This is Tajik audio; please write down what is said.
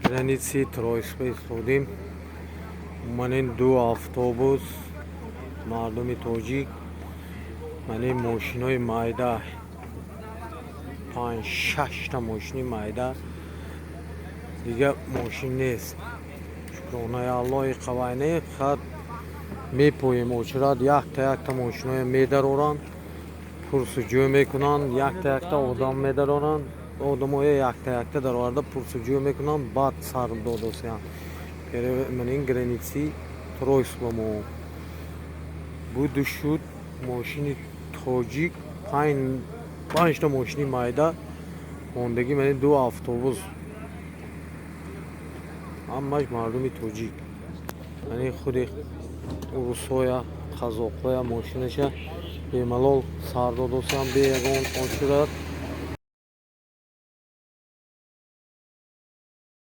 граници Троицка истодем. Манин ду автобус мардуми тоҷик, манин мошинои майда 5-6 та мошини майда дига мошин нест. Шукронаи Аллоҳи қавайне хат мепоем очрад якта мошиноя медароранд, пурсуҷӯ мекунанд, якта одам медароранд, одамоя якта дароварда пурсуҷӯ мекунанд, баъд сар додосиям. Манин граници Тройск ба мо буду шуд мошини тоҷик 5 та мошини майда, мондаги манин ду автобус, ҳамаш мардуми тоҷик. Манин худи урусҳоя қазоқҳоя мошинаша бемалол сар додосиям бе ягон очурад.